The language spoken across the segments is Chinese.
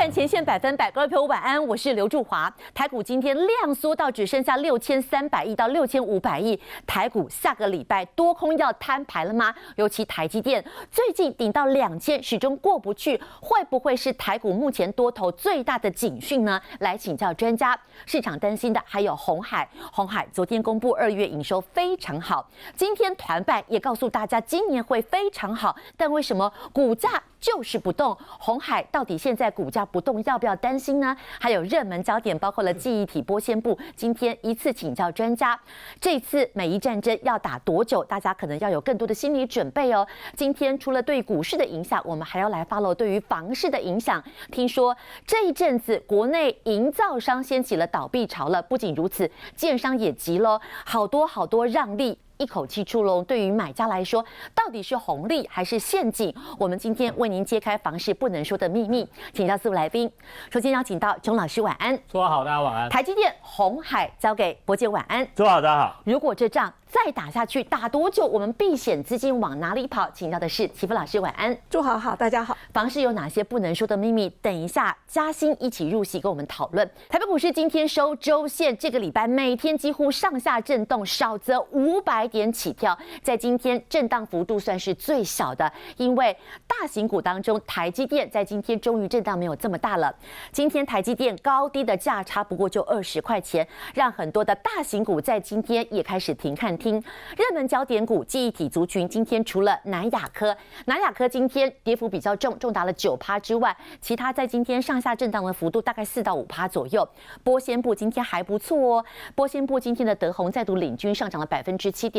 看前线100%，各位朋友晚安，我是刘祝华。台股今天量缩到只剩下6300亿到6500亿，台股下个礼拜多空要摊牌了吗？尤其台积电最近顶到2000，始终过不去，会不会是台股目前多头最大的警讯呢？来请教专家。市场担心的还有鸿海，鸿海昨天公布2月营收非常好，今天团办也告诉大家今年会非常好，但为什么股价就是不动？鸿海到底现在股价不动，要不要担心呢？还有热门焦点包括了记忆体、玻纤布，今天一次请教专家。这次美伊战争要打多久？大家可能要有更多的心理准备哦。今天除了对股市的影响，我们还要来 follow 对于房市的影响。听说这一阵子国内营造商掀起了倒闭潮了，不仅如此，建商也急喽，好多让利。一口气出笼，对于买家来说，到底是红利还是陷阱？我们今天为您揭开房市不能说的秘密，请教4位来宾。首先邀请到钟老师，晚安。祝好，大家晚安。台积电、鸿海交给伯杰，晚安。祝好，大家好。如果这仗再打下去，打多久？我们避险资金往哪里跑？请教的是齐夫老师，晚安。祝好，大家好。房市有哪些不能说的秘密？等一下嘉欣一起入席跟我们讨论。台北股市今天收周线，这个礼拜每天几乎上下震动，少则500点起跳，在今天震荡幅度算是最小的，因为大型股当中，台积电在今天终于震荡没有这么大了。今天台积电高低的价差不过就20块钱，让很多的大型股在今天也开始停看听。热门焦点股、记忆体族群，今天除了南亚科今天跌幅比较重，重达了9%之外，其他在今天上下震荡的幅度大概4到5%左右。玻纤布今天还不错哦，玻纤布今天的德宏再度领军上涨了7.6%。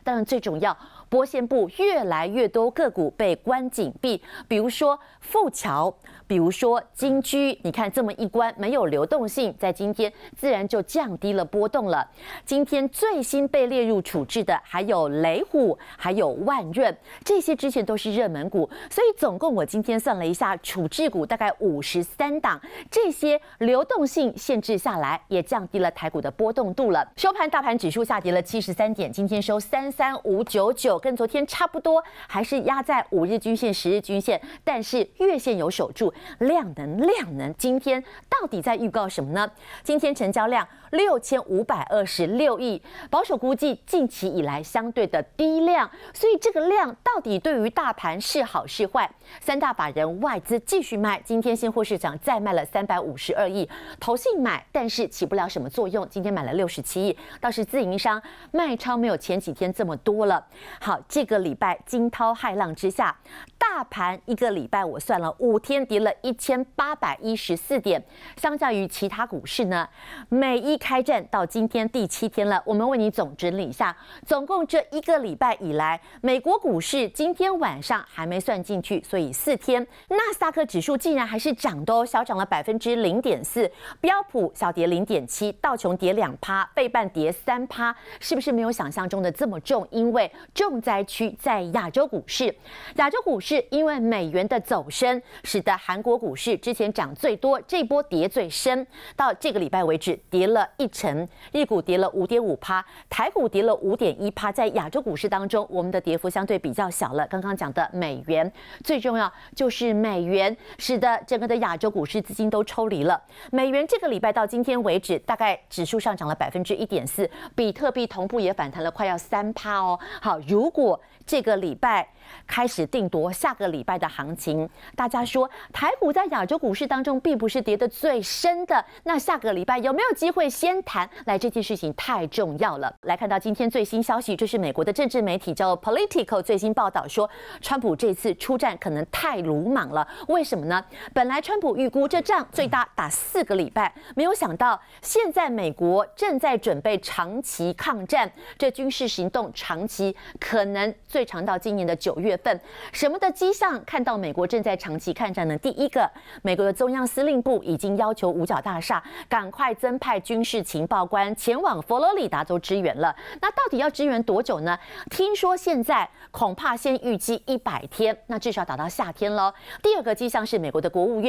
当然最重要，玻纤布越来越多个股被关紧闭，比如说富桥，比如说金居，你看这么一关没有流动性，在今天自然就降低了波动了。今天最新被列入处置的还有雷虎，还有万润，这些之前都是热门股，所以总共我今天算了一下，处置股大概53档，这些流动性限制下来，也降低了台股的波动度了。收盘大盘指数下跌了73点，今天收33599，跟昨天差不多，还是压在5日均线、10日均线，但是月线有守住。量能，今天到底在预告什么呢？今天成交量6526亿，保守估计近期以来相对的低量，所以这个量到底对于大盘是好是坏？三大法人外资继续卖，今天现货市场再卖了352亿，投信买，但是起不了什么作用，今天买了67亿，倒是自营商卖超没有前几天这么多了。好，这个礼拜惊涛骇浪之下，大盘一个礼拜我算了5天跌了1814点，相较于其他股市呢，美一开战到今天第7天了，我们为你总整理一下，总共这一个礼拜以来，美国股市今天晚上还没算进去，所以4天，纳斯达克指数竟然还是涨的哦，小涨了0.4%，标普小跌0.7%，道琼跌2%，费半跌3%，是不是没有想象中的这么重？因为重灾区在亚洲股市，亚洲股市因为美元的走升，使得韩国股市之前涨最多，这波跌最深，到这个礼拜为止跌了1成，日股跌了5.5%，台股跌了5.1%，在亚洲股市当中，我们的跌幅相对比较小了。刚刚讲的美元，最重要就是美元，使得整个的亚洲股市资金都抽离了。美元这个礼拜到今天为止，大概指数上涨了1.4%，比特币同步也反弹了快要3%哦。好，如果这个礼拜开始定夺下个礼拜的行情，大家说台股在亚洲股市当中并不是跌得最深的，那下个礼拜有没有机会先谈？来，这件事情太重要了。来看到今天最新消息，这是美国的政治媒体叫 Politico 最新报道说，川普这次出战可能太鲁莽了。为什么呢？本来川普预估这仗最大打4个礼拜，没有想到现在美国正在准备长期抗战，这军事行动长期可能最长到今年的9月份。什么的迹象看到美国正在长期抗战呢？第一个，美国的中央司令部已经要求五角大厦赶快增派军事情报官前往佛罗里达州支援了。那到底要支援多久呢？听说现在恐怕先预计100天，那至少打到夏天咯。第二个迹象是美国的国务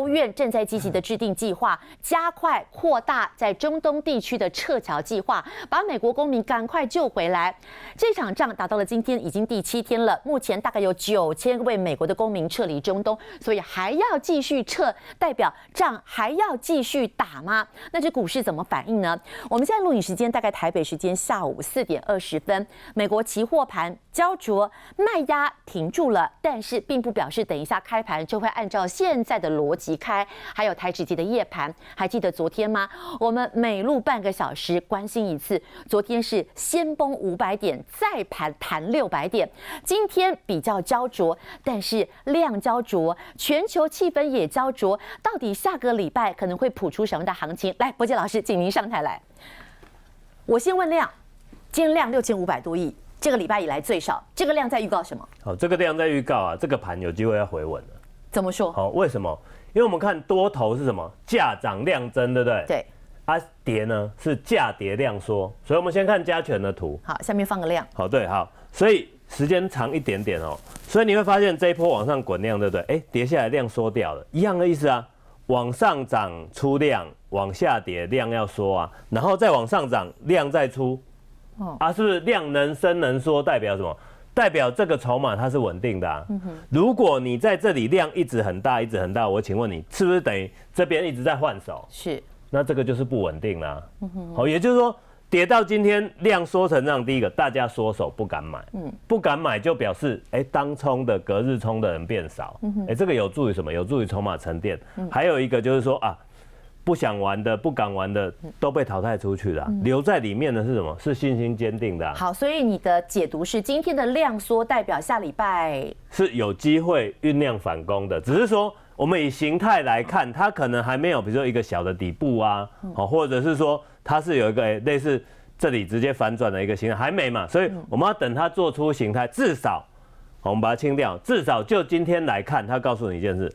院正在积极的制定计划，加快扩大在中东地区的撤侨计划，把美国公民赶快救回来。这场仗打到了今天已经第7天了，目前大概有9000位美国的公民撤离中东，所以还要继续撤，代表仗还要继续打吗？那这股市怎么反应呢？我们现在录影时间大概台北时间下午4点20分，美国期货盘焦灼，卖压停住了，但是并不表示等一下开盘就会按照现在的逻辑开。还有台指期的夜盘，还记得昨天吗？我们每录半个小时关心一次，昨天是先崩500点，再盘弹600点，今天比较焦灼，但是量焦灼，全球气氛也焦灼，到底下个礼拜可能会谱出什么样的行情？来，伯杰老师，请您上台来。我先问量，今天量6500多亿，这个礼拜以来最少，这个量在预告什么？好，这个量在预告啊，这个盘有机会要回稳了。怎么说？好，为什么？因为我们看多头是什么？价涨量增，对不对？对。啊，跌呢是价跌量缩，所以我们先看加权的图。好，下面放个量。好，对，好，所以时间长一点点哦，所以你会发现这一波往上滚量，对不对？哎，跌下来量缩掉了，一样的意思啊。往上涨出量，往下跌量要缩啊，然后再往上涨量再出，啊，是不是量能升能缩？代表什么？代表这个筹码它是稳定的啊。如果你在这里量一直很大，一直很大，我请问你是不是等于这边一直在换手？是。那这个就是不稳定啦。好，也就是说跌到今天量缩成这样，第一个大家缩手不敢买，不敢买就表示当冲的隔日冲的人变少，这个有助于什么？有助于筹码沉淀。还有一个就是说啊，不想玩的、不敢玩的都被淘汰出去了，留在里面的是什么？是信心坚定的啊。好，所以你的解读是今天的量缩代表下礼拜是有机会酝酿反攻的，只是说我们以形态来看，它可能还没有，比如说一个小的底部啊，或者是说它是有一个类似这里直接反转的一个形态，还没嘛，所以我们要等它做出形态，至少我们把它清掉，至少就今天来看，它告诉你一件事，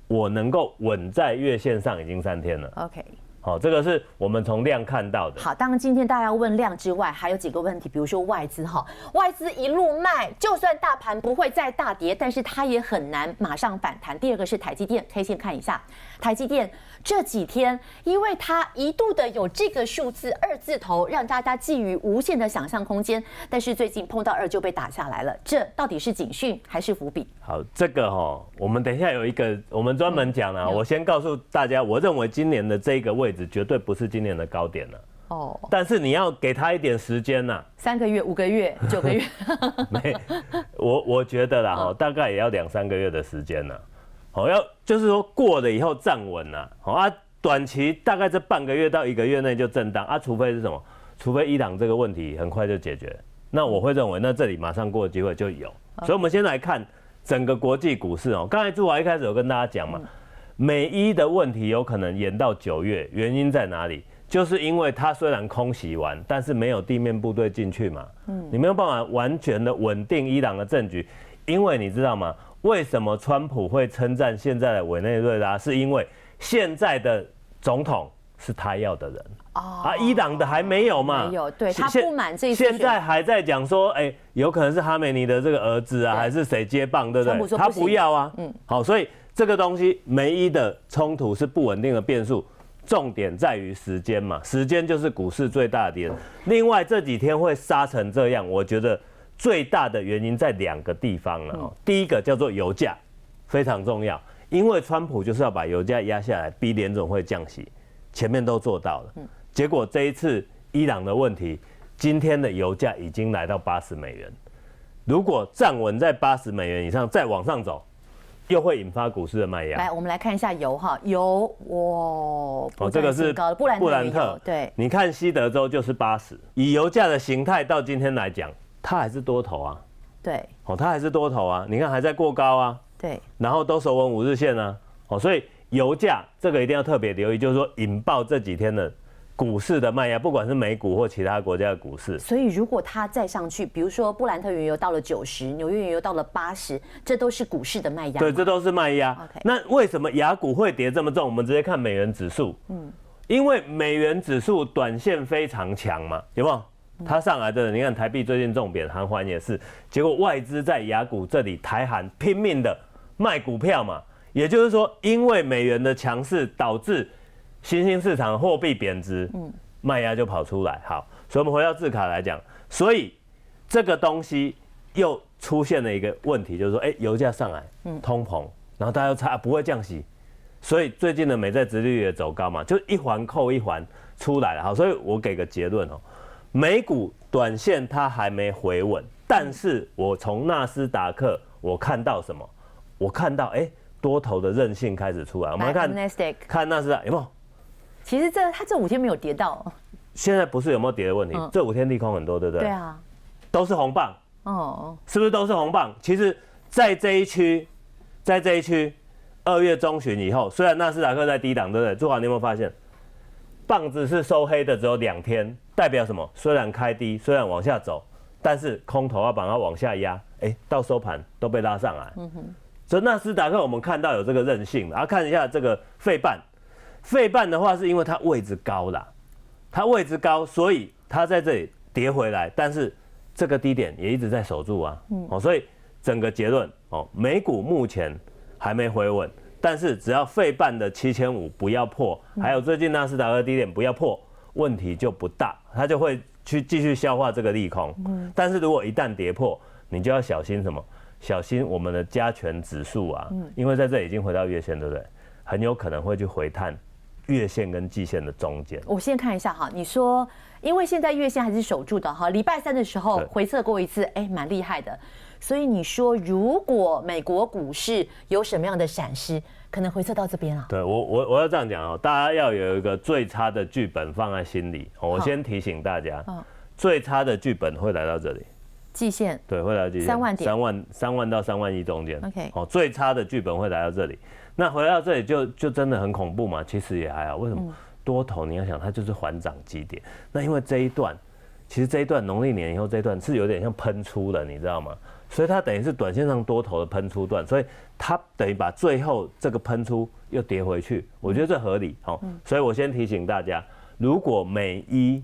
我能够稳在月线上已经3天了。OK。好，这个是我们从量看到的。好，当然今天大家要问量之外，还有几个问题，比如说外资哈，外资一路卖，就算大盘不会再大跌，但是它也很难马上反弹。第二个是台积电，K线看一下，台积电这几天，因为它一度的有这个数字2字头，让大家寄予无限的想象空间，但是最近碰到2就被打下来了，这到底是警讯还是伏笔？好，这个我们等一下有一个我们专门讲了，我先告诉大家，我认为今年的这个位置绝对不是今年的高点了。但是你要给他一点时间呐，3个月、5个月、9个月。我觉得啦，大概也要2、3个月的时间呐。要就是说过了以后站稳了，短期大概这半个月到1个月内就震荡啊，除非是什么？除非伊朗这个问题很快就解决，那我会认为那这里马上过的机会就有。所以我们先来看整个国际股市刚才朱华一开始有跟大家讲嘛，美伊的问题有可能延到9月，原因在哪里？就是因为它虽然空袭完，但是没有地面部队进去嘛，你没有办法完全的稳定伊朗的政局，因为你知道吗？为什么川普会称赞现在的委内瑞拉？是因为现在的总统是他要的人伊朗的还没有嘛？没有，对他不满这一次。现在还在讲说，有可能是哈梅尼的这个儿子啊，还是谁接棒，对不对？他不要啊。好，所以这个东西美伊的冲突是不稳定的变数，重点在于时间嘛，时间就是股市最大的敌人。另外这几天会杀成这样，我觉得最大的原因在2个地方了。第一个叫做油价，非常重要，因为川普就是要把油价压下来，逼联总会降息，前面都做到了。结果这一次伊朗的问题，今天的油价已经来到80美元，如果站稳在80美元以上，再往上走，又会引发股市的卖压。来，我们来看一下油哈，油这个是布兰特，对，你看西德州就是80，以油价的形态到今天来讲，它还是多头啊。对，它还是多头啊，你看还在过高啊。对，然后都守稳5日线啊。所以油价这个一定要特别留意，就是说引爆这几天的股市的卖压，不管是美股或其他国家的股市。所以如果它再上去，比如说布兰特原油到了90，纽约原油到了80，这都是股市的卖压。对，这都是卖压。那为什么亚股会跌这么重？我们直接看美元指数。因为美元指数短线非常强嘛，有没有？它上来的，你看台币最近重贬，韩环也是，结果外资在亚股这里台韩拼命的卖股票嘛，也就是说，因为美元的强势导致新兴市场货币贬值，卖压就跑出来。好，所以我们回到字卡来讲，所以这个东西又出现了一个问题，就是说，油价上来，通膨，然后大家又猜不会降息，所以最近的美债殖利率也走高嘛，就一环扣一环出来了。好，所以我给个结论哦，美股短线它还没回稳，但是我从纳斯达克我看到什么？我看到多头的韧性开始出来。我们来看纳斯达克有没有？其实它这5天没有跌到。现在不是有没有跌的问题，这5天利空很多，对不对？对啊，都是红棒。是不是都是红棒？其实，在这一区，2月中旬以后，虽然纳斯达克在低档，对不对？朱华，你有没有发现，棒子是收黑的只有2天，代表什么？虽然开低，虽然往下走，但是空头要把它往下压，到收盘都被拉上来。所以纳斯达克我们看到有这个韧性，然后看一下这个费半的话，是因为它位置高啦，它位置高，所以它在这里跌回来，但是这个低点也一直在守住啊。所以整个结论美股目前还没回稳，但是只要费半的7500不要破，还有最近纳斯达克低点不要破，问题就不大，它就会去继续消化这个利空。但是如果一旦跌破，你就要小心什么？小心我们的加权指数啊，因为在这里已经回到月线，对不对？很有可能会去回探月线跟季线的中间。我先看一下哈，你说因为现在月线还是守住的哈，礼拜3的时候回测过一次，蛮厉害的。所以你说如果美国股市有什么样的闪失，可能回测到这边啊？对，我要这样讲大家要有一个最差的剧本放在心里。我先提醒大家，最差的剧本会来到这里。季线对，会来到季线3万点，3万到3万1中间。OK， 最差的剧本会来到这里。那回到这里就真的很恐怖嘛？其实也还好，为什么？多头你要想，它就是缓涨基点。那因为这一段，其实这一段农历年以后这一段是有点像喷出的，你知道吗？所以它等于是短线上多头的喷出段，所以它等于把最后这个喷出又跌回去，我觉得这合理。所以我先提醒大家，如果美一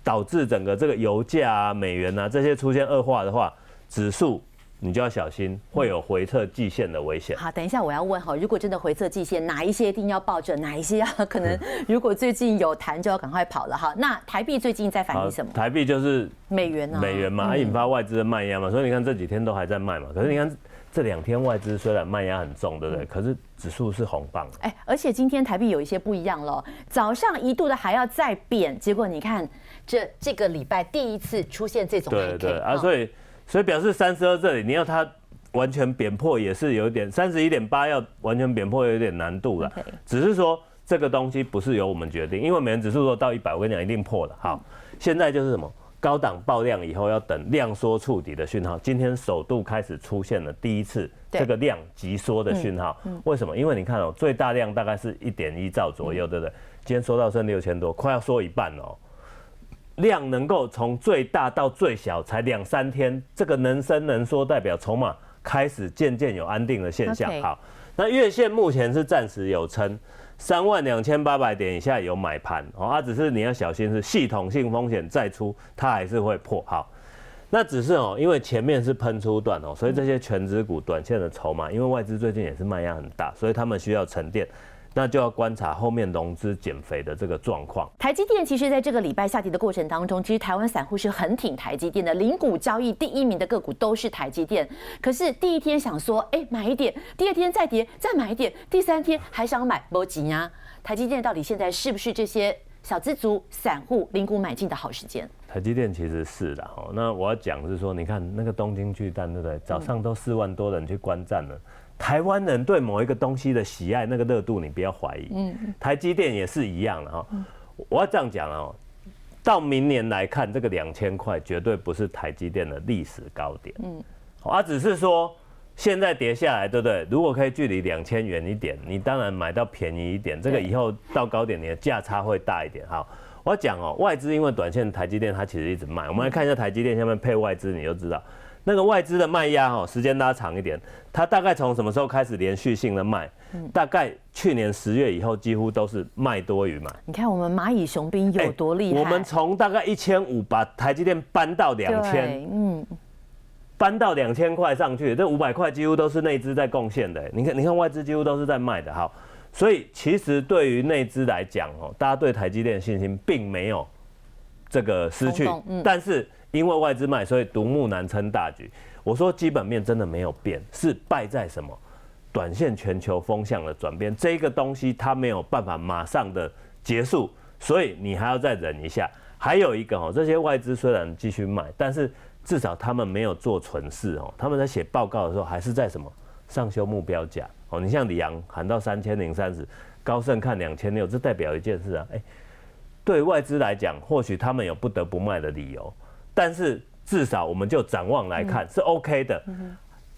导致整个这个油价啊、美元啊这些出现恶化的话，指数你就要小心，会有回测季线的危险。好，等一下我要问哈，如果真的回测季线，哪一些一定要抱着，哪一些要可能如果最近有弹就要赶快跑了哈。那台币最近在反映什么？台币就是美元啊，美元嘛，引发外资的卖压嘛，所以你看这几天都还在卖嘛。可是你看这2天外资虽然卖压很重，对不对？可是指数是红棒。而且今天台币有一些不一样了，早上一度的还要再贬，结果你看这个礼拜第一次出现这种黑 K。对啊，所以表示32这里你要它完全贬破也是有点31.8要完全贬破有点难度了。只是说这个东西不是由我们决定，因为美元指数说到100，我跟你讲一定破了。好，现在就是什么？高档爆量以后要等量缩触底的讯号，今天首度开始出现了第一次这个量急缩的讯号。为什么？因为你看最大量大概是1.1兆左右，对不对？今天缩到剩6000多，快要缩一半了。量能够从最大到最小才2、3天，这个能伸能缩，代表筹码开始渐渐有安定的现象。好，那月线目前是暂时有撑，32800点以下有买盘只是你要小心是系统性风险再出，它还是会破。好，那只是因为前面是喷出段所以这些全指股短线的筹码，因为外资最近也是卖压很大，所以他们需要沉淀。那就要观察后面融资减肥的这个状况。台积电其实在这个礼拜下跌的过程当中，其实台湾散户是很挺台积电的，零股交易第1名的个股都是台积电。可是第一天想说，买一点，第2天再跌，再买一点，第3天还想买，没急啊。台积电到底现在是不是这些小资族、散户零股买进的好时间？台积电其实是的那我要讲是说，你看那个东京巨蛋，对不对？早上都4万多人去观战了。台湾人对某一个东西的喜爱，那个热度你不要怀疑。台积电也是一样的我要这样讲到明年来看，这个2000块绝对不是台积电的历史高点。只是说现在跌下来，对不对？如果可以距离2000远一点，你当然买到便宜一点，这个以后到高点你的价差会大一点。好，我要讲外资因为短线台积电它其实一直卖，我们来看一下台积电下面配外资，你就知道。那个外资的卖压时间拉长一点，它大概从什么时候开始连续性的卖？大概去年10月以后，几乎都是卖多于买。你看我们蚂蚁雄兵有多厉害？我们从大概1500把台积电搬到2000，搬到2000块上去，这500块几乎都是内资在贡献的。你看外资几乎都是在卖的。好，所以其实对于内资来讲大家对台积电的信心并没有这个失去，但是因为外资卖，所以独木难撑大局。我说基本面真的没有变，是败在什么？短线全球风向的转变，这个东西它没有办法马上的结束，所以你还要再忍一下。还有一个这些外资虽然继续卖，但是至少他们没有做蠢事他们在写报告的时候还是在什么上修目标价你像里昂喊到3030，高盛看2006，这代表一件事啊，对外资来讲，或许他们有不得不卖的理由，但是至少我们就展望来看是 OK 的。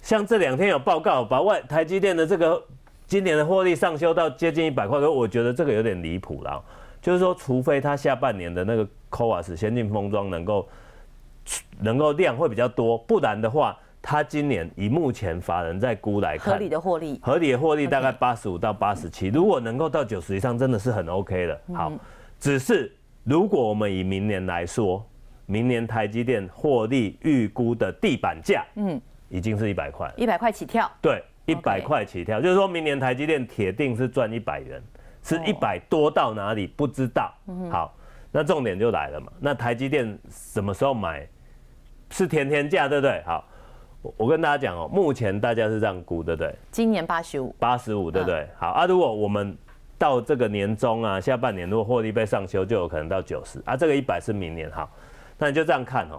像这2天有报告把台积电的这个今年的获利上修到接近100块，可我觉得这个有点离谱了。就是说，除非它下半年的那个 CoWoS 先进封装能够量会比较多，不然的话，它今年以目前法人在估来看，合理的获利大概85到87，如果能够到90以上，真的是很 OK 的。好，只是如果我们以明年来说，明年台积电获利预估的地板价，已经是100块，100块起跳，对，100块起跳，就是说明年台积电铁定是赚100元。是100多到哪里不知道。好，那重点就来了嘛。那台积电什么时候买？是天天价，对不对？好，我跟大家讲目前大家是这样估，对不对？今年85，对不对？好啊，如果我们到这个年中啊，下半年如果获利被上修，就有可能到90啊。这个100是明年，好，那你就这样看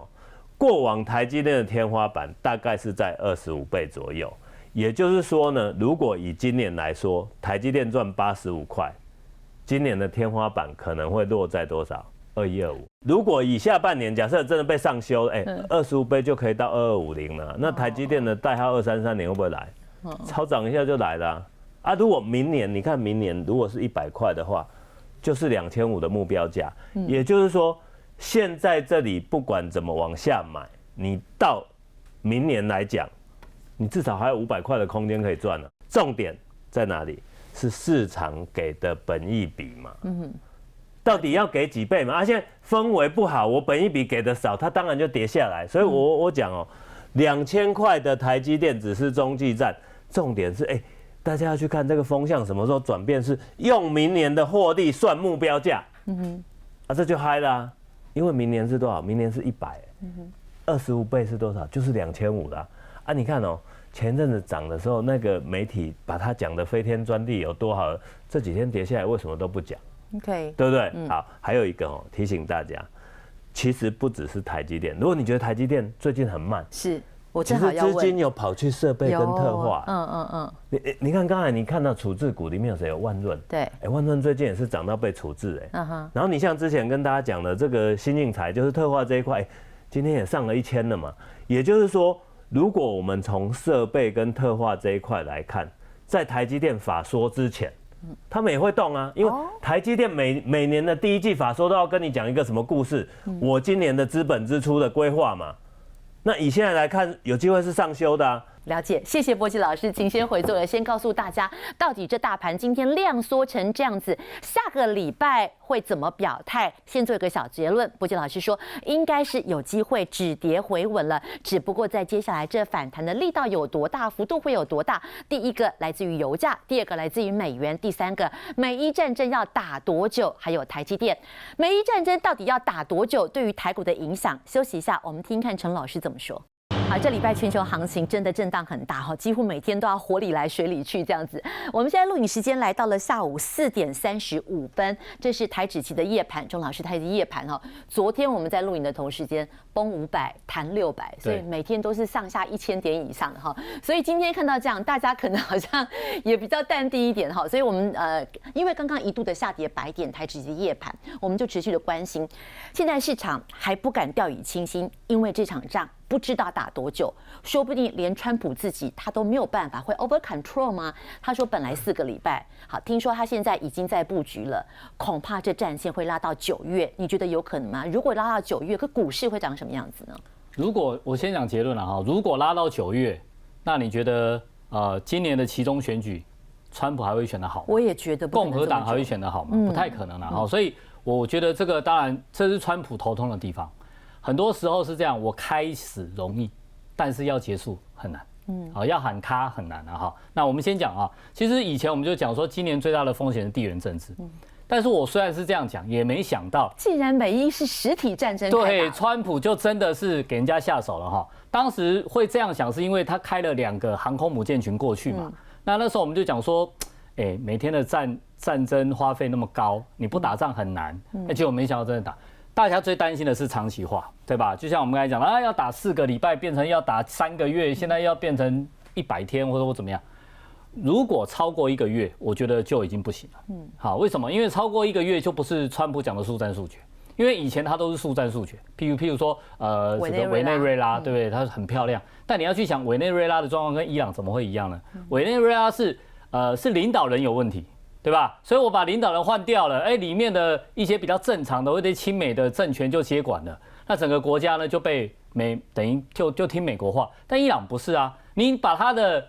过往台积电的天花板大概是在25倍左右。也就是说呢，如果以今年来说，台积电赚85块，今年的天花板可能会落在多少？2125。如果以下半年假设真的被上修，25倍就可以到2250了。那台积电的代号2330会不会来？超涨一下就来了啊！如果明年，你看明年如果是100块的话，就是2500的目标价。也就是说，现在这里不管怎么往下买，你到明年来讲，你至少还有500块的空间可以赚了。重点在哪里？是市场给的本益比嘛？到底要给几倍嘛？现在氛围不好，我本益比给的少，它当然就跌下来。所以我讲2000块的台积电只是中继站，重点是大家要去看这个风向什么时候转变，是用明年的获利算目标价。这就嗨啦，因为明年是多少？明年是100，25倍是多少？就是2500啦。你看前阵子涨的时候，那个媒体把它讲的飞天钻地有多好，这几天跌下来为什么都不讲 ？OK， 对不对？好，还有一个提醒大家，其实不只是台积电，如果你觉得台积电最近很慢，是我正好要问，其实资金有跑去设备跟特化。你看刚才你看到处置股里面有谁？有万润。对，万润最近也是涨到被处置然后你像之前跟大家讲的这个新应材，就是特化这一块，今天也上了1000了嘛。也就是说，如果我们从设备跟特化这一块来看，在台积电法说之前，他们也会动啊，因为台积电每年的第一季法说都要跟你讲一个什么故事，我今年的资本支出的规划嘛。那以现在来看，有机会是上修的啊。了解，谢谢波基老师，请先回座了，先告诉大家，到底这大盘今天量缩成这样子，下个礼拜会怎么表态？先做一个小结论，波基老师说，应该是有机会止跌回稳了，只不过在接下来这反弹的力道有多大，幅度会有多大？第一个来自于油价，第二个来自于美元，第三个美伊战争要打多久？还有台积电，美伊战争到底要打多久？对于台股的影响？休息一下，我们听看陈老师怎么说。好，这礼拜全球行情真的震荡很大哈，几乎每天都要火里来水里去这样子。我们现在录影时间来到了下午4点35分，这是台指期的夜盘，钟老师他的夜盘哈。昨天我们在录影的同时间崩500，弹600，所以每天都是上下1000点以上的哈。所以今天看到这样，大家可能好像也比较淡定一点哈。所以我们因为刚刚一度的下跌100点，台指期的夜盘，我们就持续的关心。现在市场还不敢掉以轻心，因为这场仗不知道打多久，说不定连川普自己他都没有办法，会 over control 吗？他说本来4个礼拜，好，听说他现在已经在布局了，恐怕这战线会拉到9月，你觉得有可能吗？如果拉到9月，可股市会长什么样子呢？如果我先讲结论了哈，如果拉到9月，那你觉得今年的期中选举，川普还会选得好吗？我也觉得共和党还会选得好吗？不太可能了哈，所以我觉得这个当然这是川普头痛的地方。很多时候是这样，我开始容易，但是要结束很难。要喊卡很难啊哈。那我们先讲啊，其实以前我们就讲说，今年最大的风险是地缘政治。但是我虽然是这样讲，也没想到，既然美伊是实体战争，对，川普就真的是给人家下手了哈。当时会这样想，是因为他开了2个航空母舰群过去嘛。那时候我们就讲说，每天的战争花费那么高，你不打仗很难。结果没想到真的打。大家最担心的是长期化，对吧？就像我们刚才讲的，要打4个礼拜，变成要打3个月，现在要变成100天，或者怎么样？如果超过1个月，我觉得就已经不行了。好，为什么？因为超过1个月就不是川普讲的速战速决，因为以前他都是速战速决。譬如说，这个委内瑞拉，对不对？它很漂亮，但你要去想委内瑞拉的状况跟伊朗怎么会一样呢？委内瑞拉是领导人有问题，对吧？所以我把领导人换掉了，里面的一些比较正常的或者亲美的政权就接管了，那整个国家呢就被等于就听美国话。但伊朗不是啊，你把他的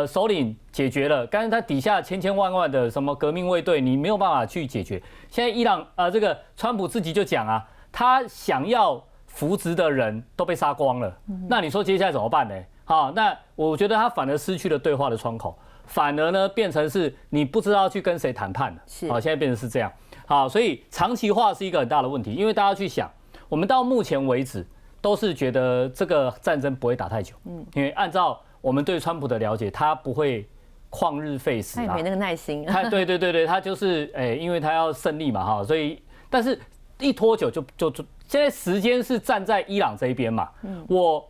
首领解决了，但是他底下千万的什么革命卫队，你没有办法去解决。现在伊朗这个川普自己就讲啊，他想要扶植的人都被杀光了，那你说接下来怎么办呢？好，那我觉得他反而失去了对话的窗口，反而呢变成是你不知道去跟谁谈判了。好，现在变成是这样。好，所以长期化是一个很大的问题，因为大家去想，我们到目前为止都是觉得这个战争不会打太久，因为按照我们对川普的了解，他不会旷日费时，他也没那个耐心。对，他就是因为他要胜利嘛哈，所以但是一拖久就现在时间是站在伊朗这一边嘛，我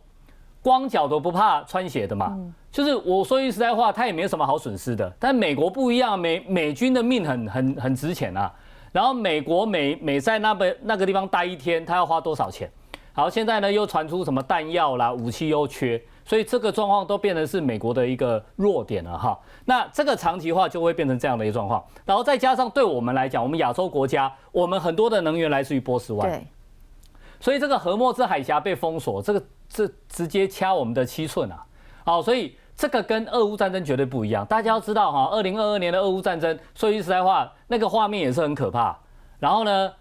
光脚都不怕穿鞋的嘛，就是我说句实在话，他也没有什么好损失的。但美国不一样，美军的命很值钱啊，然后美国每在那个地方待1天，他要花多少钱？好，现在呢又传出什么弹药啦、武器又缺。所以这个状况都变成是美国的一个弱点了哈。那这个长期化就会变成这样的一个状况，然后再加上对我们来讲，我们亚洲国家，我们很多的能源来自于波斯湾，对，所以这个荷莫兹海峡被封锁，这直接掐我们的7寸啊。好，所以这个跟俄乌战争绝对不一样。大家要知道哈，2022年的俄乌战争，说句实在话，那个画面也是很可怕。然后呢，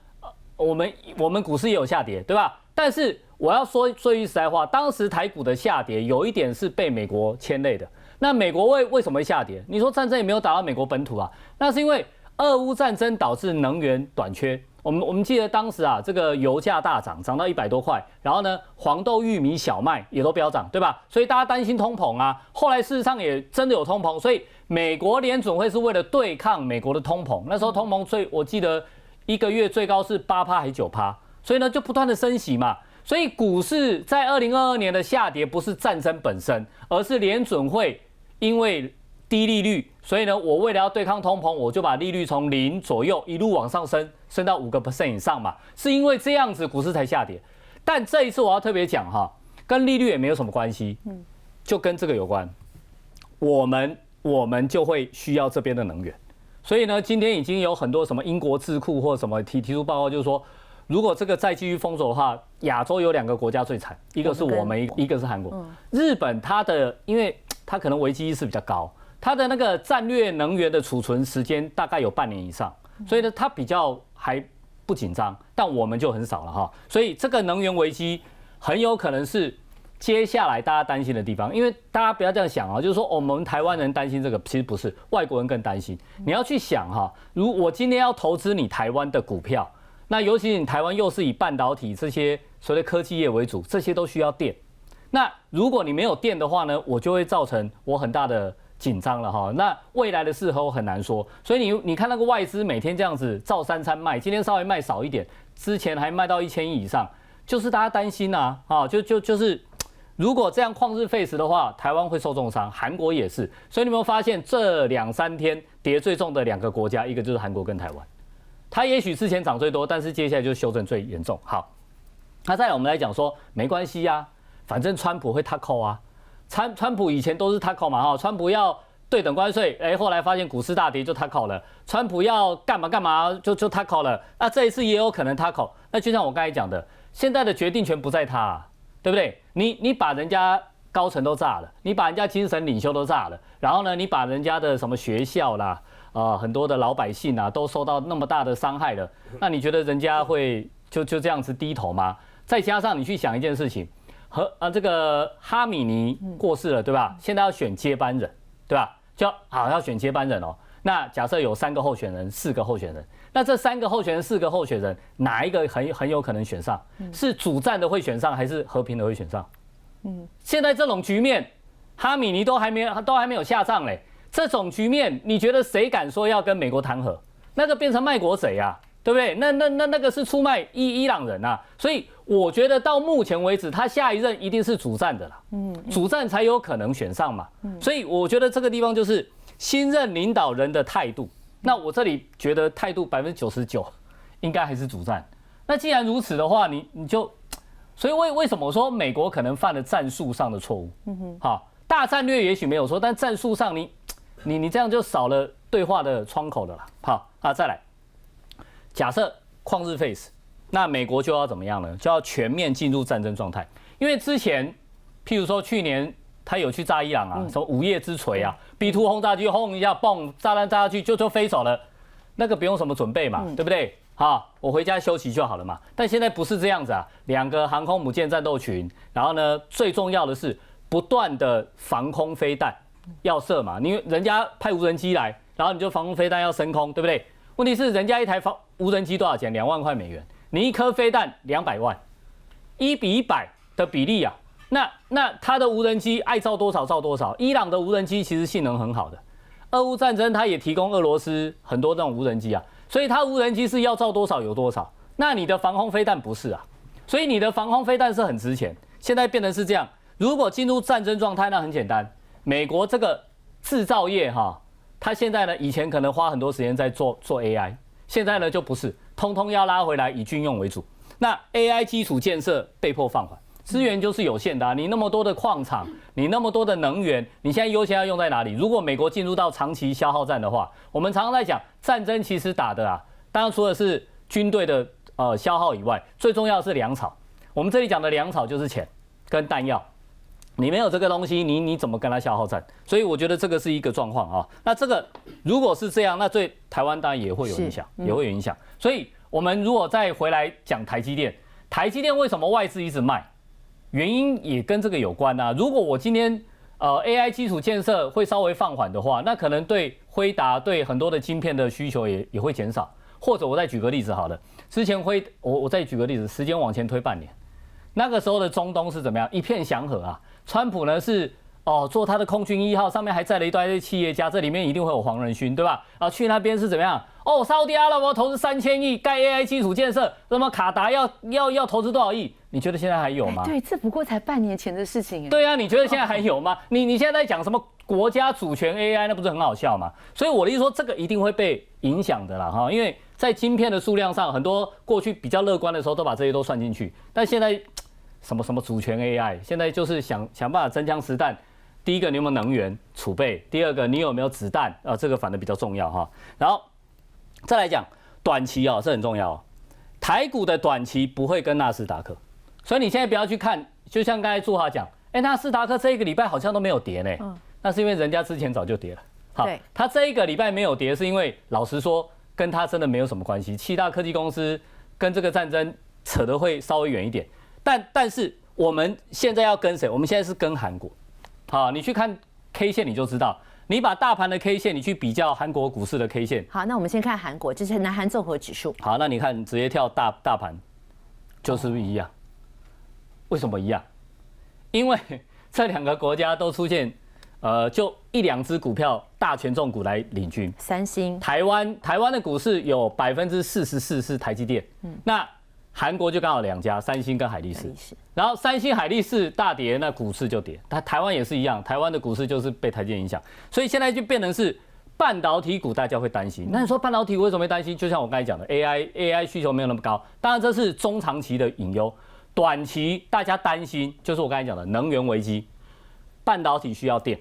我们股市也有下跌，对吧？但是我要说句实在话，当时台股的下跌有一点是被美国牵累的。那美国为什么会下跌？你说战争也没有打到美国本土啊，那是因为俄乌战争导致能源短缺。我们记得当时啊，这个油价大涨，涨到100多块，然后呢，黄豆、玉米、小麦也都飙涨，对吧？所以大家担心通膨啊。后来事实上也真的有通膨，所以美国联准会是为了对抗美国的通膨，那时候通膨我记得1个月最高是8%还是9%，所以呢就不断的升息嘛。所以股市在2022年的下跌不是战争本身，而是联准会因为低利率，所以呢，我为了要对抗通膨，我就把利率从0左右一路往上升到5% 以上嘛，是因为这样子股市才下跌。但这一次我要特别讲哈，跟利率也没有什么关系，就跟这个有关。我们就会需要这边的能源，所以呢，今天已经有很多什么英国智库或什么提出报告，就是说，如果这个再继续封锁的话，亚洲有2个国家最惨，一个是我们，一个是韩国。日本因为它可能危机意识比较高。它的那个战略能源的储存时间大概有半年以上，所以呢，它比较还不紧张，但我们就很少了哈。所以这个能源危机很有可能是接下来大家担心的地方，因为大家不要这样想啊，就是说我们台湾人担心这个，其实不是，外国人更担心。你要去想哈，如我今天要投资你台湾的股票，那尤其你台湾又是以半导体这些所谓的科技业为主，这些都需要电。那如果你没有电的话呢，我就会造成我很大的紧张了哈，那未来的事后很难说，所以你看那个外资每天这样子照3餐卖，今天稍微卖少一点，之前还卖到1000亿以上，就是大家担心啊，就是如果这样旷日费时的话，台湾会受重伤，韩国也是，所以你有没有发现这2、3天跌最重的2个国家，一个就是韩国跟台湾，它也许之前涨最多，但是接下来就修正最严重。好，那再来我们来讲说没关系啊，反正川普会tackle扣啊。川普以前都是tackle嘛哈，川普要对等关税，后来发现股市大跌就tackle了，川普要干嘛就tackle了，那这一次也有可能tackle。那就像我刚才讲的，现在的决定权不在他，对不对？你把人家高层都炸了，你把人家精神领袖都炸了，然后呢，你把人家的什么学校啦，很多的老百姓啊都受到那么大的伤害了，那你觉得人家会就这样子低头吗？再加上你去想一件事情。这个哈米尼过世了，对吧？现在要选接班人，对吧？要选接班人哦。那假设有3个候选人、4个候选人，那这3个候选人、4个候选人，哪一个很有可能选上？是主战的会选上，还是和平的会选上？现在这种局面，哈米尼都还没有下葬嘞。这种局面，你觉得谁敢说要跟美国谈和？那个变成卖国贼啊，对不对？那个是出卖伊朗人啊。所以我觉得到目前为止，他下一任一定是主战的啦。主战才有可能选上嘛。所以我觉得这个地方就是新任领导人的态度。那我这里觉得态度99%应该还是主战。那既然如此的话，你就，所以为什么我说美国可能犯了战术上的错误？好，大战略也许没有错，但战术上你这样就少了对话的窗口了啦。好啊，再来，假设旷日费时，那美国就要怎么样呢？就要全面进入战争状态。因为之前，譬如说去年他有去炸伊朗啊，什么午夜之锤啊，B2轰炸机轰一下，嘣，炸弹炸下去就飞走了，那个不用什么准备嘛，对不对？好，我回家休息就好了嘛。但现在不是这样子啊，2个航空母舰战斗群，然后呢，最重要的是不断的防空飞弹。要射嘛，因为人家派无人机来，然后你就防空飞弹要升空，对不对？问题是人家一台无人机多少钱？2万块美元，你一颗飞弹200万，1比100的比例啊。那他的无人机爱造多少造多少。伊朗的无人机其实性能很好的，俄乌战争他也提供俄罗斯很多这种无人机啊，所以他无人机是要造多少有多少。那你的防空飞弹不是啊，所以你的防空飞弹是很值钱。现在变成是这样，如果进入战争状态，那很简单。美国这个制造业哈，它现在呢，以前可能花很多时间在做 AI， 现在呢就不是，通通要拉回来以军用为主。那 AI 基础建设被迫放缓，资源就是有限的啊，你那么多的矿场，你那么多的能源，你现在优先要用在哪里？如果美国进入到长期消耗战的话，我们常常在讲战争其实打的啊，当然除了是军队的消耗以外，最重要的是粮草。我们这里讲的粮草就是钱跟弹药。你没有这个东西，你怎么跟他消耗战？所以我觉得这个是一个状况啊。那这个如果是这样，那对台湾当然也会有影响，也会有影响。所以我们如果再回来讲台积电，台积电为什么外资一直卖？原因也跟这个有关啊。如果我今天AI 基础建设会稍微放缓的话，那可能对辉达对很多的晶片的需求也会减少。或者我再举个例子好了，之前我再举个例子，时间往前推半年，那个时候的中东是怎么样？一片祥和啊。川普呢是做他的空军1号，上面还载了一堆企业家，这里面一定会有黄仁勋，对吧？去那边是怎么样？沙特阿拉伯投资3000亿盖 AI 基础建设，那么卡达要投资多少亿？你觉得现在还有吗？对，这不过才半年前的事情。对啊，你觉得现在还有吗？你现在在讲什么国家主权 AI， 那不是很好笑吗？所以我的意思说，这个一定会被影响的啦哈，因为在晶片的数量上，很多过去比较乐观的时候都把这些都算进去，但现在。什么主权 AI， 现在就是想办法真枪实弹。第一个，你有没有能源储备；第二个，你有没有子弹这个反而比较重要哈。然后再来讲短期这很重要。台股的短期不会跟纳斯达克，所以你现在不要去看，就像刚才祝华讲，纳斯达克这一个礼拜好像都没有跌呢，那是因为人家之前早就跌了。好，他这一个礼拜没有跌，是因为老实说跟他真的没有什么关系。7大科技公司跟这个战争扯得会稍微远一点。但是我们现在要跟谁？我们现在是跟韩国。好，你去看 K 线你就知道，你把大盘的 K 线你去比较韩国股市的 K 线。好，那我们先看韩国，这是南韩综合指数。好，那你看你直接跳大盘，就是不是一样？为什么一样？因为这2个国家都出现就1-2只股票大权重股来领军。三星、台湾的股市有44%是台积电。那韩国就刚好2家，三星跟海力士。然后三星、海力士大跌，那股市就跌。台湾也是一样，台湾的股市就是被台积电影响，所以现在就变成是半导体股，大家会担心。那你说半导体股为什么会担心？就像我刚才讲的 ，AI 需求没有那么高，当然这是中长期的隐忧。短期大家担心就是我刚才讲的能源危机，半导体需要电，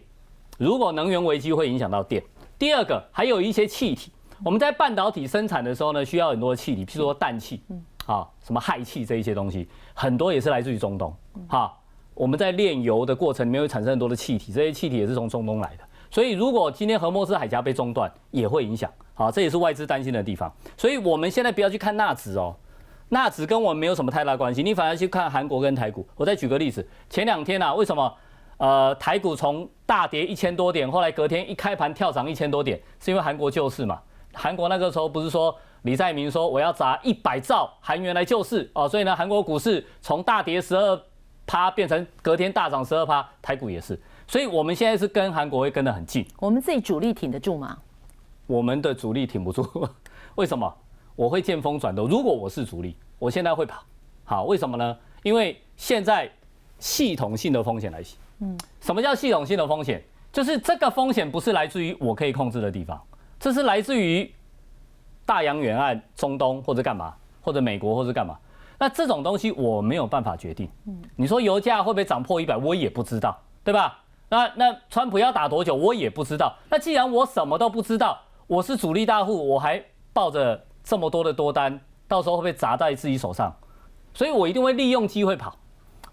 如果能源危机会影响到电。第二个还有一些气体，我们在半导体生产的时候呢，需要很多气体，譬如说氮气。什么氦气这一些东西，很多也是来自于中东。我们在炼油的过程里面会产生很多的气体，这些气体也是从中东来的。所以如果今天荷莫斯海峡被中断，也会影响。这也是外资担心的地方。所以我们现在不要去看纳指纳指跟我们没有什么太大关系，你反而去看韩国跟台股。我再举个例子，前2天为什么台股从大跌1000多点，后来隔天一开盘跳涨1000多点，是因为韩国救市嘛？韩国那个时候不是说李在明说我要砸100兆韩元来救市哦，所以呢，韩国股市从大跌12%变成隔天大涨12%，台股也是。所以我们现在是跟韩国会跟得很近。我们自己主力挺得住吗？我们的主力挺不住，为什么？我会见风转舵。如果我是主力，我现在会跑。好，为什么呢？因为现在系统性的风险来袭。什么叫系统性的风险？就是这个风险不是来自于我可以控制的地方，这是来自于大洋沿岸、中东或者干嘛，或者美国或者干嘛。那这种东西我没有办法决定。你说油价会不会涨破100，我也不知道，对吧？那川普要打多久，我也不知道。那既然我什么都不知道，我是主力大户，我还抱着这么多的多单，到时候会不会砸在自己手上？所以我一定会利用机会跑，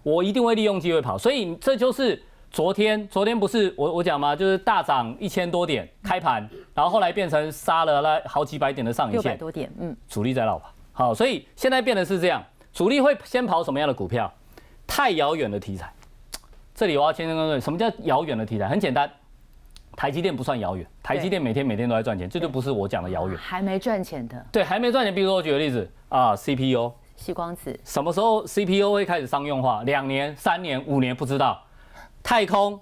我一定会利用机会跑。所以这就是昨天不是我讲吗？就是大涨1000多点开盘，然后后来变成杀了那好几百点的上影线，600多点，主力在绕跑。好，所以现在变得是这样，主力会先跑什么样的股票？太遥远的题材。这里我要先跟什么叫遥远的题材？很简单，台积电不算遥远，台积电每天都在赚钱，这就不是我讲的遥远。还没赚钱的。对，还没赚钱。比如说我举个例子啊 ，CPU， 矽光子，什么时候 CPU 会开始商用化？2年、3年、5年不知道。太空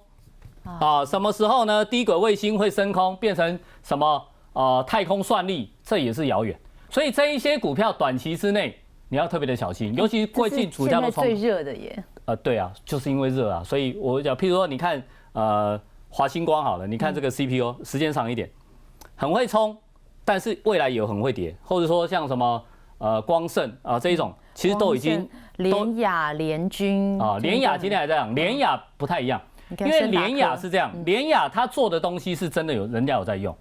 啊，什么时候呢？低轨卫星会升空，变成什么太空算力，这也是遥远。所以这一些股票短期之内你要特别的小心，尤其最近股价都最热的耶。对啊，就是因为热啊，所以我讲，譬如说你看华星光好了，你看这个 CPU 时间长一点，很会冲，但是未来也很会跌，或者说像什么光盛啊这一种，其实都已经联亚、联军啊，联亚今天还在讲，联亚不太一样，因为联亚是这样，联亚它做的东西是真的人家有在用，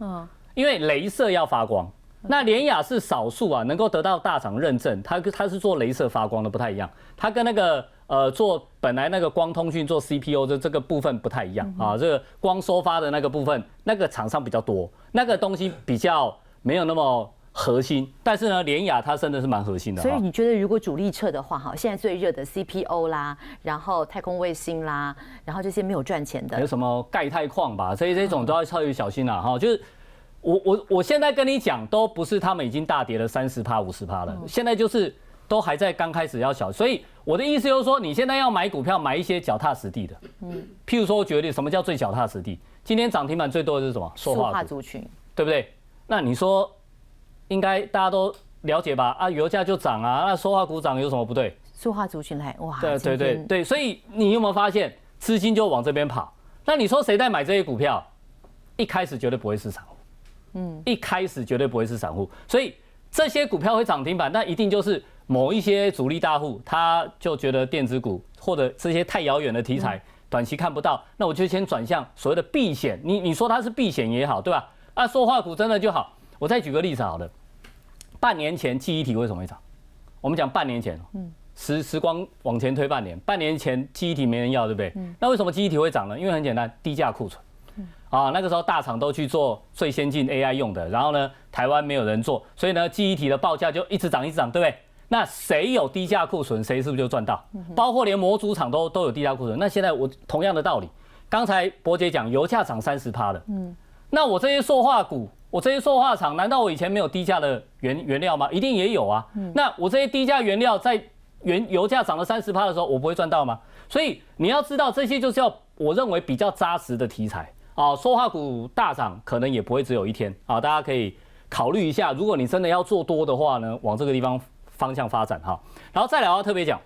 因为雷射要发光。那联亚是少数啊，能够得到大厂认证，它是做雷射发光的，不太一样。它跟那个做本来那个光通讯做 CPU 的这个部分不太一样啊，这个光收发的那个部分，那个厂商比较多，那个东西比较没有那么核心。但是呢，联亚它真的是蛮核心的。所以你觉得如果主力撤的话，哈，现在最热的 CPU 啦，然后太空卫星啦，然后这些没有赚钱的，有什么钙钛矿吧，这种都要稍微小心啦哈，就是。我现在跟你讲，都不是他们已经大跌了30%、50%了，现在就是都还在刚开始要小，所以我的意思就是说，你现在要买股票，买一些脚踏实地的，譬如说，我举个例，什么叫最脚踏实地？今天涨停板最多的是什么？塑化族群，对不对？那你说，应该大家都了解吧？啊，油价就涨啊，那塑化股涨有什么不对？塑化族群来，哇，对，所以你有没有发现资金就往这边跑？那你说谁在买这些股票？一开始绝对不会是散户。一开始绝对不会是散户，所以这些股票会涨停板，那一定就是某一些主力大户，他就觉得电子股或者这些太遥远的题材，短期看不到，那我就先转向所谓的避险。你说它是避险也好，对吧？啊，塑化股真的就好。我再举个例子好了，半年前记忆体为什么会涨？我们讲半年前，时光往前推半年，半年前记忆体没人要，对不对？那为什么记忆体会涨呢？因为很简单，低价库存。啊，那个时候大厂都去做最先进 AI 用的，然后呢，台湾没有人做，所以呢，记忆体的报价就一直涨，对不对？那谁有低价库存，谁是不是就赚到？包括连模组厂都有低价库存。那现在我同样的道理，刚才博姐讲油价涨30%了，那我这些塑化股，我这些塑化厂，难道我以前没有低价的原料吗？一定也有啊。那我这些低价原料在油价涨了30%的时候，我不会赚到吗？所以你要知道，这些就是我认为比较扎实的题材。塑化股大涨可能也不会只有一天啊，大家可以考虑一下。如果你真的要做多的话呢，往这个地方方向发展哈。然后再来，我要特别讲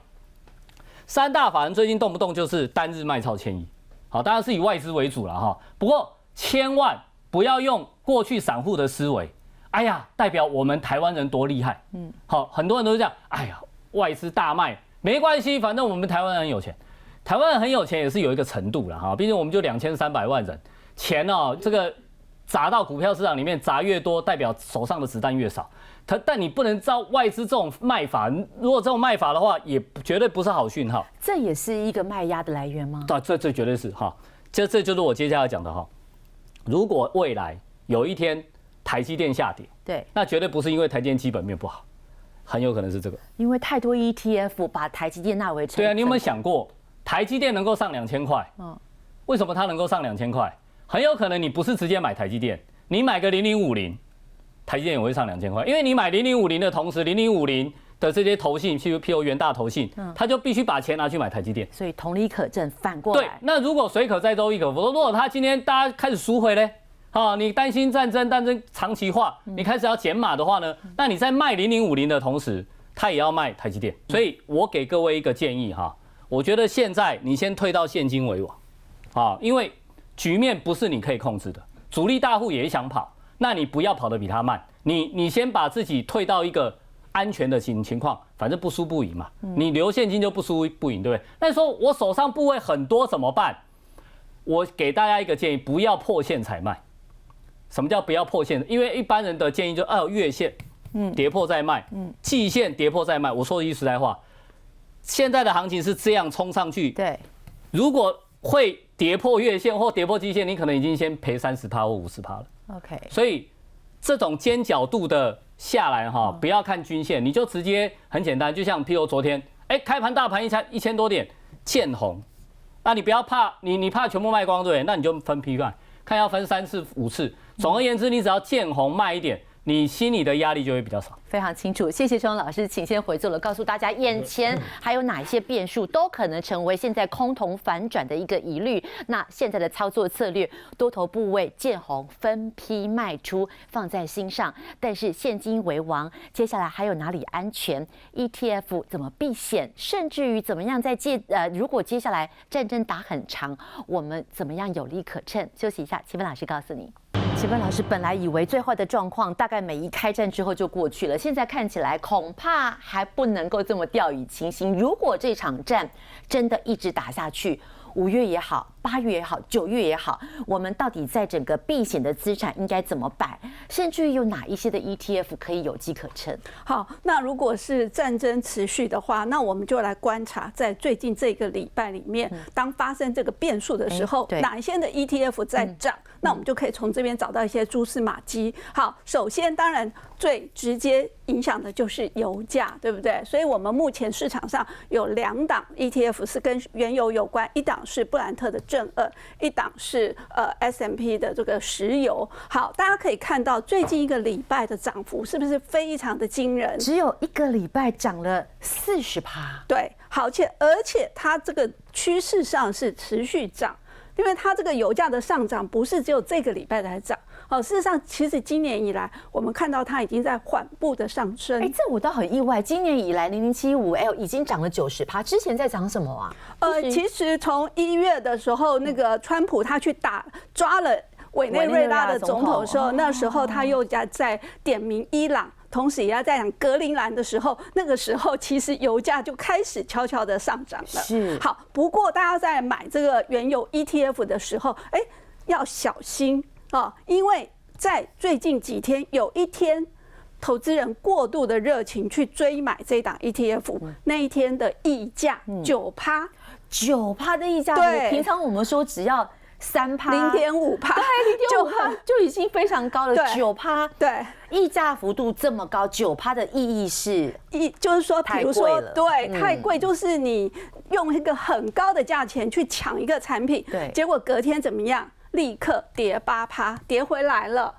，3大法人最近动不动就是单日卖超1000亿，好，当然是以外资为主了哈。不过千万不要用过去散户的思维，哎呀，代表我们台湾人多厉害，好，很多人都是这样，哎呀，外资大卖没关系，反正我们台湾人很有钱。台湾人很有钱也是有一个程度了哈，毕竟我们就2300万人。钱哦，这个砸到股票市场里面砸越多，代表手上的子弹越少。但你不能照外资这种卖法，如果这种卖法的话，也绝对不是好讯号。这也是一个卖压的来源吗？这绝对是哈，这就是我接下来讲的哈。如果未来有一天台积电下跌，对，那绝对不是因为台积电基本面不好，很有可能是这个。因为太多 ETF 把台积电纳为成分。对啊，你有没有想过，台积电能够上2000块？为什么它能够上2000块？很有可能你不是直接买台积电，你买个0050，台积电也会上2000块，因为你买0050的同时，0050的这些投信，譬如元大投信，他就必须把钱拿去买台积电。所以同理可证，反过来。对，那如果水可载舟，亦可覆舟。如果他今天大家开始赎回嘞，你担心战争长期化，你开始要减码的话呢，那你在卖0050的同时，他也要卖台积电。所以我给各位一个建议哈，我觉得现在你先退到现金为王，因为局面不是你可以控制的，主力大户也想跑，那你不要跑得比他慢，你先把自己退到一个安全的情况，反正不输不赢嘛，你留现金就不输不赢，对不对？那说我手上部位很多怎么办？我给大家一个建议，不要破线才卖。什么叫不要破线？因为一般人的建议就月线跌破再卖，季线跌破再卖。我说一句实在话，现在的行情是这样冲上去，对，如果会跌破月线或跌破季线，你可能已经先赔30%或50%了。OK， 所以这种尖角度的下来不要看均线，你就直接很简单，就像譬如昨天，开盘大盘1000多点见红，那你不要怕，你怕全部卖光对不对？那你就分批卖，看要分3次5次。总而言之，你只要见红卖一点，你心里的压力就会比较少。非常清楚，谢谢钟老师，请先回座了，告诉大家眼前还有哪些变数都可能成为现在空头反转的一个疑虑。那现在的操作策略，多头部位见红分批卖出，放在心上。但是现金为王，接下来还有哪里安全 ？ETF 怎么避险，甚至于怎么样在如果接下来战争打很长，我们怎么样有利可乘？休息一下，齐芬老师告诉你。齐芬老师本来以为最坏的状况大概美一开战之后就过去了，现在看起来恐怕还不能够这么掉以轻心。如果这场战真的一直打下去，5月也好，8月也好，9月也好，我们到底在整个避险的资产应该怎么摆？甚至于有哪一些的 ETF 可以有机可乘？好，那如果是战争持续的话，那我们就来观察，在最近这个礼拜里面，当发生这个变数的时候，哪一些的 ETF 在涨？那我们就可以从这边找到一些蛛丝马迹。好，首先当然最直接影响的就是油价，对不对？所以我们目前市场上有2档 ETF 是跟原油有关，一档是布兰特的正2，一档是S&P 的这个石油。好，大家可以看到最近一个礼拜的涨幅是不是非常的惊人？只有1个礼拜涨了40%。对，好，而且它这个趋势上是持续涨。因为它这个油价的上涨不是只有这个礼拜才涨，事实上，其实今年以来，我们看到它已经在缓步的上升。这我倒很意外，今年以来0075已经涨了90%，之前在涨什么啊？其实从1月的时候，那个川普他去抓了委内瑞拉的总统的时候，那时候他又在点名伊朗。同时也要在讲格陵兰的时候，那个时候其实油价就开始悄悄的上涨了。是好，不过大家在买这个原油 ETF 的时候，要小心啊，因为在最近几天有一天，投资人过度的热情去追买这档 ETF，那一天的溢价9%，9%的溢价，对，平常我们说只要3%、0.5%，对，0.5%就已经非常高了。9%，对，溢价幅度这么高，9%的意义是，就是说，比如说，对，太贵，就是你用一个很高的价钱去抢一个产品，对，结果隔天怎么样？立刻跌8%，跌回来了。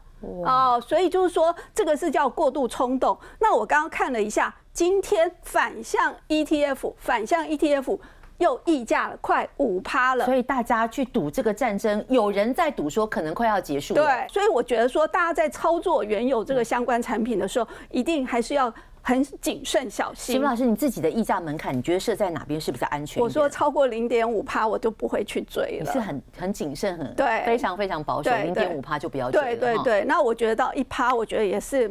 所以就是说，这个是叫过度冲动。那我刚刚看了一下，今天反向 ETF。又溢价了快5%了，所以大家去赌这个战争，有人在赌说可能快要结束了。对，所以我觉得说，大家在操作原油这个相关产品的时候，一定还是要很谨慎小心。齐芬老师，你自己的溢价门槛，你觉得设在哪边是比较安全？我说超过0.5%，我就不会去追了。你是很谨慎，对，非常非常保守，0.5%就不要追了。对。那我觉得到1%，我觉得也是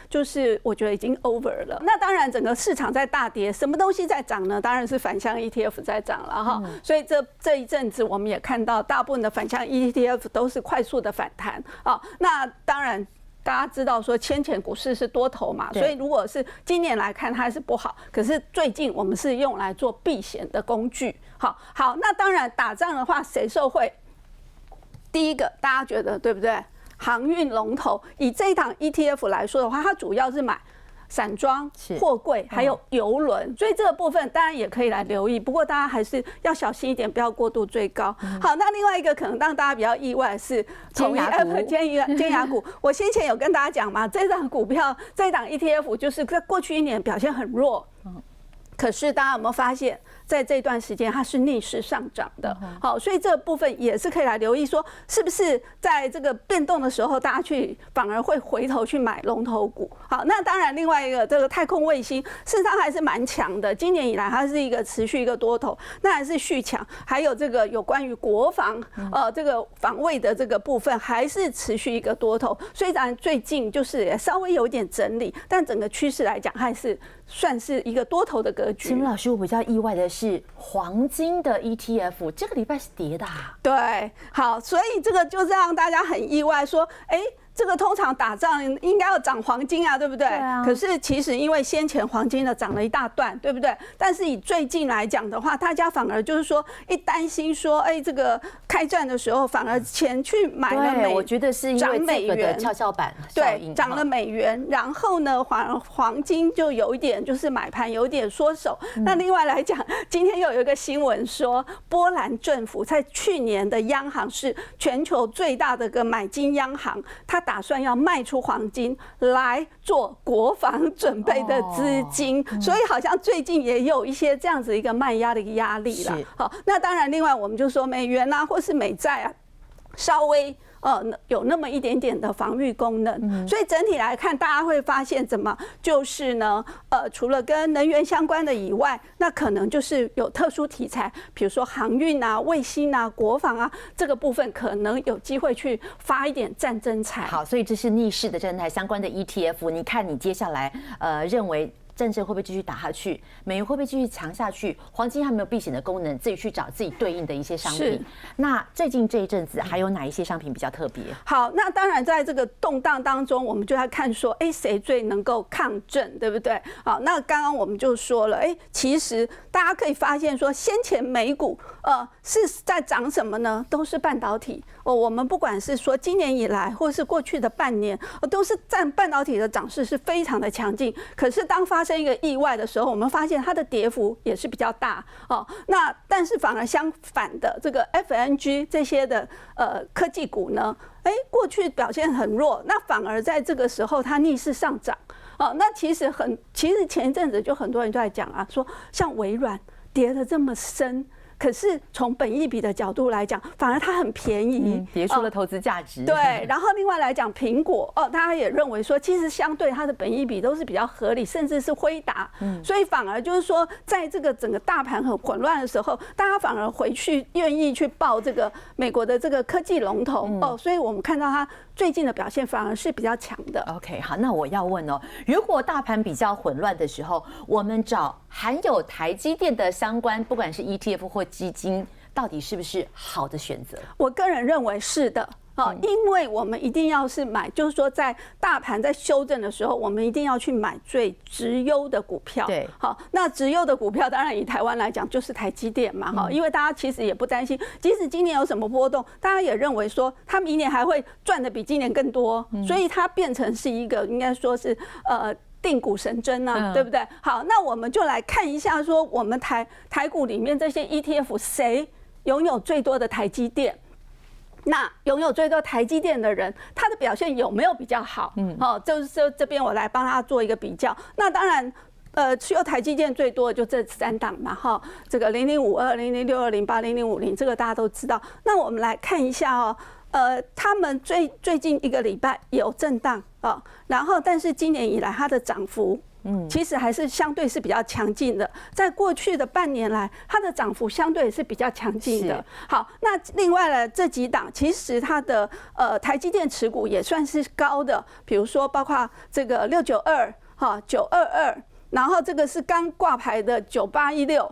就是我觉得已经 over 了。那当然，整个市场在大跌，什么东西在涨呢？当然是反向 ETF 在涨了哈。所以这一阵子我们也看到，大部分的反向 ETF 都是快速的反弹啊。那當然。大家知道说先前股市是多头嘛，所以如果是今年来看它是不好，可是最近我们是用来做避险的工具。好，那当然打仗的话谁受惠？第一个大家觉得对不对？航运龙头，以这一档 ETF 来说的话，它主要是买散装、货柜还有邮轮，所以这个部分当然也可以来留意，不过大家还是要小心一点，不要过度追高。好，那另外一个可能让大家比较意外的是尖牙股。我先前有跟大家讲嘛，这档股票这档 ETF 就是在过去1年表现很弱，可是大家有没有发现？在这段时间它是逆势上涨的，好，所以这个部分也是可以来留意，说是不是在这个变动的时候，大家反而会回头去买龙头股。好，那当然另外一个这个太空卫星，事实上还是蛮强的，今年以来它是一个持续一个多头，那还是续强，还有这个有关于国防这个防卫的这个部分还是持续一个多头，虽然最近就是也稍微有一点整理，但整个趋势来讲还是算是一个多头的格局。秦老师，我比较意外的是黄金的 ETF 这个礼拜是跌的对，好，所以这个就让大家很意外，说，这个通常打仗应该要涨黄金啊，对不对？对啊。可是其实因为先前黄金的涨了一大段，对不对？但是以最近来讲的话，大家反而就是说一担心说，这个开战的时候反而钱去买了我觉得是因为这个的跷跷板效应，对，涨了美元，然后呢黄金就有一点就是买盘有一点缩手。那另外来讲，今天又有一个新闻说，波兰政府在去年的央行是全球最大的个买金央行，它打算要卖出黄金来做国防准备的资金，所以好像最近也有一些这样子一个卖压的一个压力了。好，那当然，另外我们就说美元啊，或是美债啊，稍微有那么一点点的防御功能，所以整体来看，大家会发现怎么就是呢？除了跟能源相关的以外，那可能就是有特殊题材，比如说航运啊、卫星啊、国防啊这个部分，可能有机会去发一点战争财。好，所以这是逆势的战台相关的 ETF， 你看你接下来认为战争会不会继续打下去？美元会不会继续强下去？黄金还没有避险的功能，自己去找自己对应的一些商品。那最近这一阵子还有哪一些商品比较特别？好，那当然在这个动荡当中，我们就在看说，谁最能够抗震，对不对？好，那刚刚我们就说了，其实大家可以发现说，先前美股是在涨什么呢？都是半导体。我们不管是说今年以来，或是过去的半年，都是占半导体的涨势是非常的强劲。可是当发生一个意外的时候，我们发现它的跌幅也是比较大那但是反而相反的，这个 FNG 这些的科技股呢，过去表现很弱，那反而在这个时候它逆势上涨那其实前一阵子就很多人都在讲啊，说像微软跌得这么深。可是从本益比的角度来讲，反而它很便宜，跌出了投资价值。对，然后另外来讲，苹果大家也认为说，其实相对它的本益比都是比较合理，甚至是辉达。所以反而就是说，在这个整个大盘很混乱的时候，大家反而回去愿意去抱这个美国的这个科技龙头所以我们看到它最近的表现反而是比较强的。OK， 好，那我要问如果大盘比较混乱的时候，我们找含有台积电的相关，不管是 ETF 或基金，到底是不是好的选择？我个人认为是的。因为我们一定要是买，就是说在大盘在修正的时候，我们一定要去买最质优的股票。对，好，那质优的股票，当然以台湾来讲就是台积电嘛，因为大家其实也不担心，即使今年有什么波动，大家也认为说它明年还会赚的比今年更多，所以它变成是一个应该说是定股神针啊，对不对？好，那我们就来看一下说我们台股里面这些 ETF 谁拥有最多的台积电。那拥有最多台积电的人，他的表现有没有比较好？就是这边我来帮他做一个比较。那当然，持有台积电最多的就这3档嘛，这个0052、0062、0050，这个大家都知道。那我们来看一下他们最近一个礼拜有震荡然后但是今年以来它的涨幅。其实还是相对是比较强劲的，在过去的半年来，它的涨幅相对也是比较强劲的。好，那另外呢，这几档其实它的台积电持股也算是高的，比如说包括这个692、922，然后这个是刚挂牌的9816。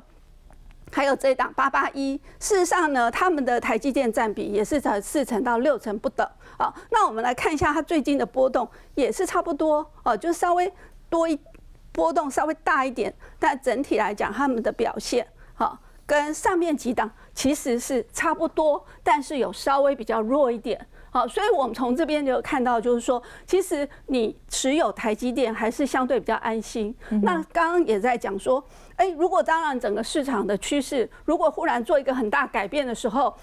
还有这一档881，事实上呢，他们的台积电占比也是在4成到6成不等。那我们来看一下它最近的波动，也是差不多就稍微波动稍微大一点，但整体来讲，他们的表现跟上面几档其实是差不多，但是有稍微比较弱一点。好，所以我们从这边就看到，就是说，其实你持有台积电还是相对比较安心。那刚刚也在讲说，如果当然整个市场的趋势如果忽然做一个很大改变的时候，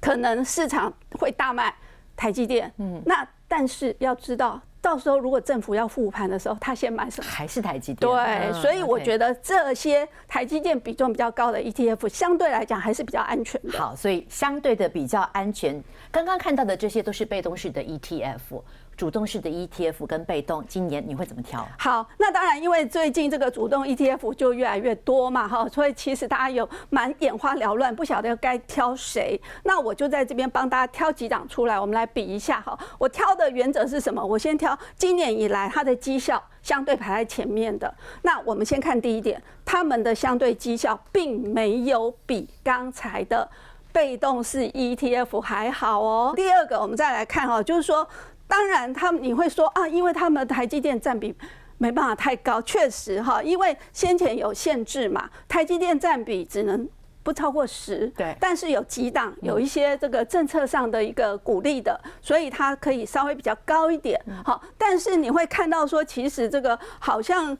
可能市场会大卖台积电。那但是要知道。到时候如果政府要复盘的时候，他先买什么？还是台积电。对，所以我觉得这些台积电比重比较高的 ETF， 相对来讲还是比较安全的。好，所以相对的比较安全。刚刚看到的这些都是被动式的 ETF。主动式的 ETF 跟被动，今年你会怎么挑？好，那当然，因为最近这个主动 ETF 就越来越多嘛，哈，所以其实大家有蛮眼花缭乱，不晓得该挑谁。那我就在这边帮大家挑几档出来，我们来比一下哈。我挑的原则是什么？我先挑今年以来它的绩效相对排在前面的。那我们先看第一点，他们的相对绩效并没有比刚才的被动式 ETF 还好哦。第二个，我们再来看哈，就是说。当然，你会说啊，因为他们的台积电占比没办法太高，确实哈，因为先前有限制嘛，台积电占比只能不超过10，对，但是有几档有一些这个政策上的一个鼓励的，所以它可以稍微比较高一点，好，但是你会看到说，其实这个好像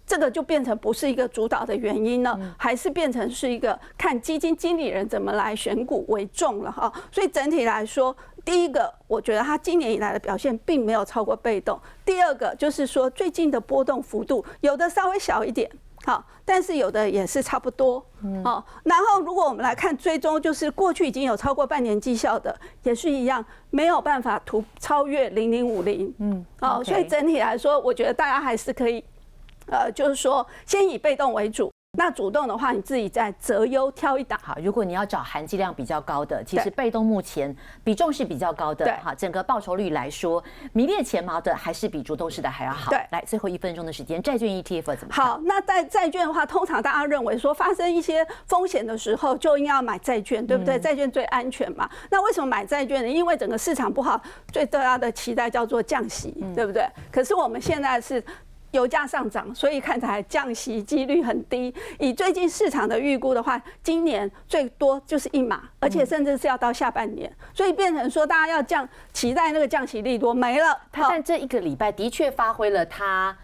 这个就变成不是一个主导的原因了，还是变成是一个看基金经理人怎么来选股为重了哈，所以整体来说。第一个，我觉得它今年以来的表现并没有超过被动。第二个就是说，最近的波动幅度有的稍微小一点，好，但是有的也是差不多，哦。然后如果我们来看追踪，就是过去已经有超过半年绩效的，也是一样，没有办法超越0050，哦，所以整体来说，我觉得大家还是可以，就是说先以被动为主。那主动的话，你自己再择优挑一档。好，如果你要找含积量比较高的，其实被动目前比重是比较高的，哈，整个报酬率来说，名列前茅的还是比主动式的还要好。对，来最后1分钟的时间，债券 ETF 怎么？好，那在债券的话，通常大家认为说发生一些风险的时候，就应该要买债券，对不对？债券最安全嘛。那为什么买债券呢？因为整个市场不好，最大的期待叫做降息，对不对？可是我们现在是。油价上涨，所以看起来降息几率很低。以最近市场的预估的话，今年最多就是1码，而且甚至是要到下半年，所以变成说大家要期待那个降息利多没了。但这一个礼拜的确发挥了它。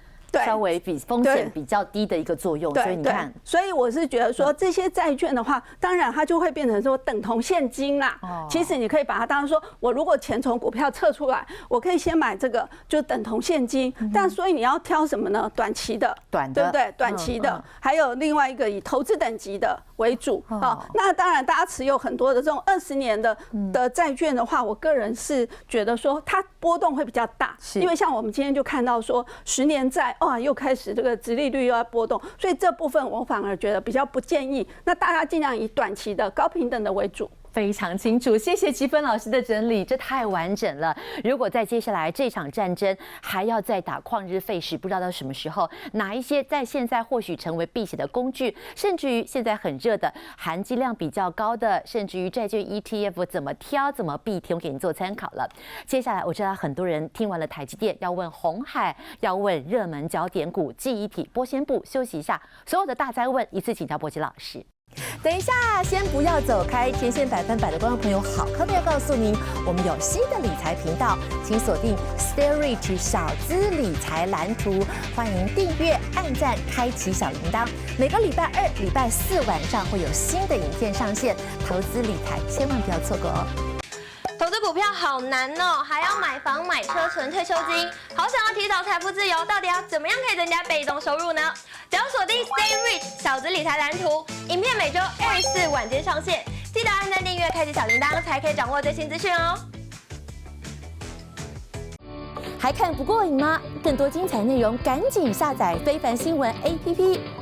稍微比风险比较低的一个作用，所以你看，所以我是觉得说这些债券的话，当然它就会变成说等同现金啦。其实你可以把它当成说，我如果钱从股票撤出来，我可以先买这个，就等同现金。但所以你要挑什么呢？短期的，对不对？短期的，还有另外一个以投资等级的为主。好，那当然大家持有很多的这种20年的债券的话，我个人是觉得说它波动会比较大，因为像我们今天就看到说10年债。哇，又开始这个殖利率又要波动，所以这部分我反而觉得比较不建议。那大家尽量以短期的高平等的为主。非常清楚，谢谢齐芬老师的整理，这太完整了。如果在接下来这场战争还要再打旷日费时，不知道到什么时候，哪一些在现在或许成为避险的工具，甚至于现在很热的含积量比较高的，甚至于债券 ETF 怎么挑怎么避，提供给你做参考了。接下来我知道很多人听完了台积电，要问鸿海，要问热门焦点股、记忆体。播先不休息一下，所有的大灾问一次请教柏基老师。等一下，先不要走开，天线100分百的观众朋友，好康的要告诉您，我们有新的理财频道，请锁定 Stay Rich 小资理财蓝图，欢迎订阅、按赞、开启小铃铛。每个礼拜2、礼拜4晚上会有新的影片上线，投资理财千万不要错过哦。投资股票好难哦，还要买房、买车、存退休金，好想要提早财富自由，到底要怎么样可以增加被动收入呢？只要锁定 Stay Rich 小资理财蓝图，影片每周2、4晚间上线，记得按赞订阅、开启小铃铛，才可以掌握最新资讯哦。还看不过瘾吗？更多精彩内容，赶紧下载非凡新闻 APP。